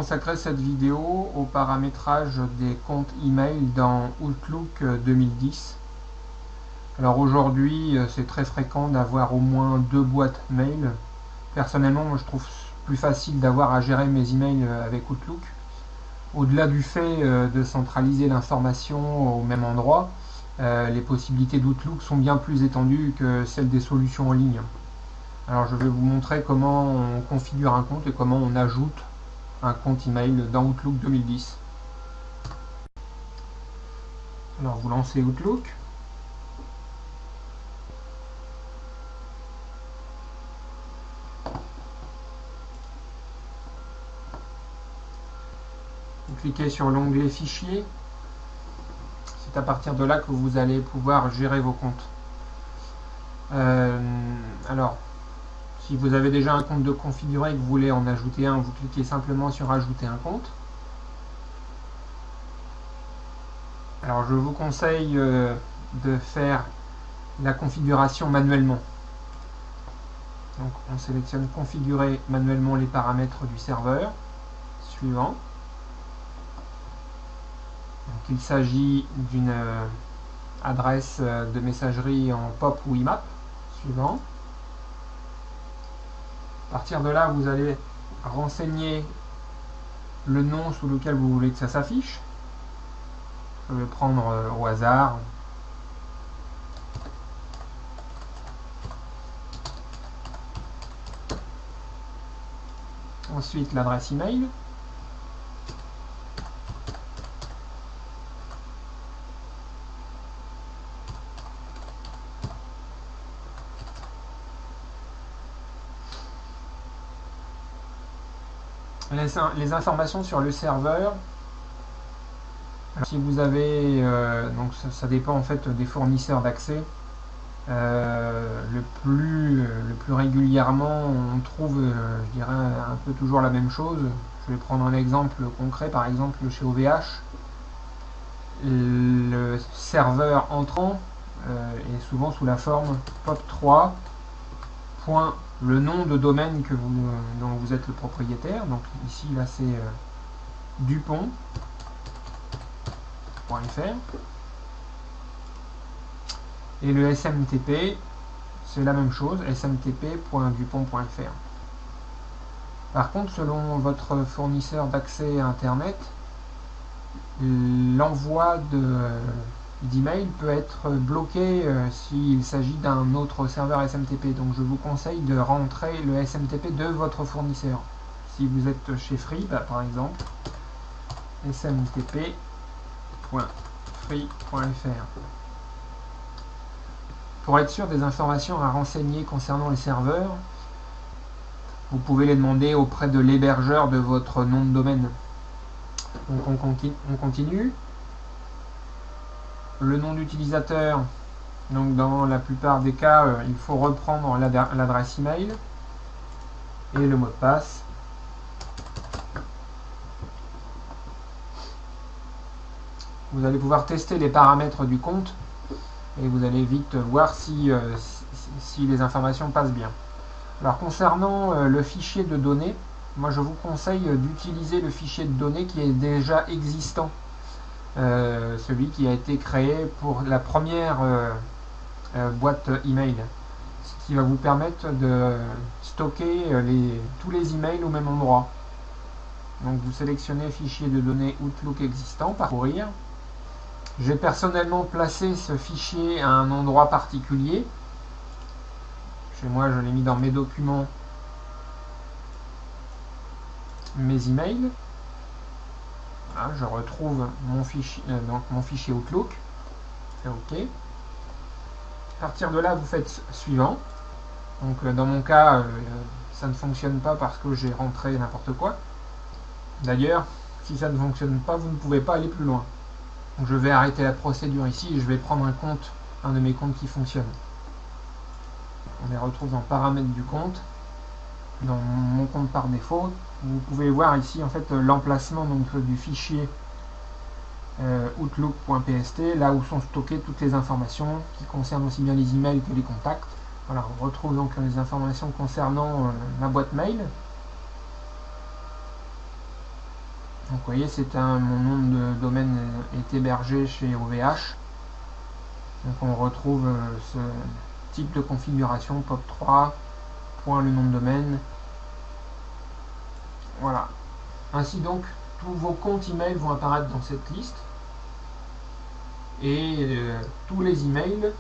consacrer cette vidéo au paramétrage des comptes email dans Outlook 2010. Alors aujourd'hui, c'est très fréquent d'avoir au moins 2 boîtes mail. Personnellement, moi, je trouve plus facile d'avoir à gérer mes emails avec Outlook. Au-delà du fait de centraliser l'information au même endroit, les possibilités d'Outlook sont bien plus étendues que celles des solutions en ligne. Alors je vais vous montrer comment on configure un compte et comment on ajoute un compte email dans Outlook 2010. Alors vous lancez Outlook. Vous cliquez sur l'onglet Fichiers. C'est à partir de là que vous allez pouvoir gérer vos comptes. Alors, si vous avez déjà un compte de configuré et que vous voulez en ajouter un, vous cliquez simplement sur Ajouter un compte. Alors, je vous conseille de faire la configuration manuellement. Donc, on sélectionne Configurer manuellement les paramètres du serveur. Suivant. Donc, il s'agit d'une adresse de messagerie en POP ou IMAP. Suivant. À partir de là, vous allez renseigner le nom sous lequel vous voulez que ça s'affiche. Je vais prendre au hasard. Ensuite, l'adresse email. Les informations sur le serveur. Alors, si vous avez, donc ça dépend en fait des fournisseurs d'accès. Le plus régulièrement, on trouve, je dirais, un peu toujours la même chose. Je vais prendre un exemple concret, par exemple chez OVH. Le serveur entrant est souvent sous la forme POP3. Le nom de domaine dont vous êtes le propriétaire. Donc ici, là, c'est dupont.fr. Et le SMTP, c'est la même chose, smtp.dupont.fr. Par contre, selon votre fournisseur d'accès à Internet, l'envoi d'email peut être bloqué s'il s'agit d'un autre serveur SMTP. Donc je vous conseille de rentrer le SMTP de votre fournisseur. Si vous êtes chez Free, par exemple, smtp.free.fr. Pour être sûr des informations à renseigner concernant les serveurs, vous pouvez les demander auprès de l'hébergeur de votre nom de domaine. Donc on continue. Le nom d'utilisateur, donc dans la plupart des cas, il faut reprendre l'adresse email et le mot de passe. Vous allez pouvoir tester les paramètres du compte et vous allez vite voir si les informations passent bien. Alors concernant le fichier de données, moi je vous conseille d'utiliser le fichier de données qui est déjà existant. Celui qui a été créé pour la première boîte email, ce qui va vous permettre de stocker tous les emails au même endroit. Donc vous sélectionnez fichier de données Outlook existant, parcourir. J'ai personnellement placé ce fichier à un endroit particulier. Chez moi, je l'ai mis dans mes documents, mes emails. Voilà, je retrouve mon fichier Outlook. C'est OK. À partir de là, vous faites suivant. Donc dans mon cas, ça ne fonctionne pas parce que j'ai rentré n'importe quoi. D'ailleurs, si ça ne fonctionne pas, vous ne pouvez pas aller plus loin. Donc je vais arrêter la procédure ici et je vais prendre un de mes comptes qui fonctionne. On les retrouve dans paramètres du compte, dans mon compte par défaut. Vous pouvez voir ici en fait l'emplacement du fichier outlook.pst, là où sont stockées toutes les informations qui concernent aussi bien les emails que les contacts. Voilà, on retrouve donc les informations concernant ma boîte mail. Donc vous voyez, mon nom de domaine est hébergé chez OVH. Donc on retrouve ce type de configuration pop3, point le nom de domaine. Voilà. Ainsi donc, tous vos comptes email vont apparaître dans cette liste. Et tous les emails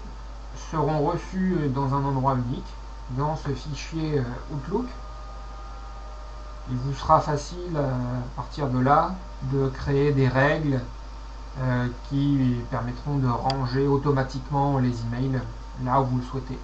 seront reçus dans un endroit unique, dans ce fichier Outlook. Il vous sera facile à partir de là de créer des règles qui permettront de ranger automatiquement les emails là où vous le souhaitez.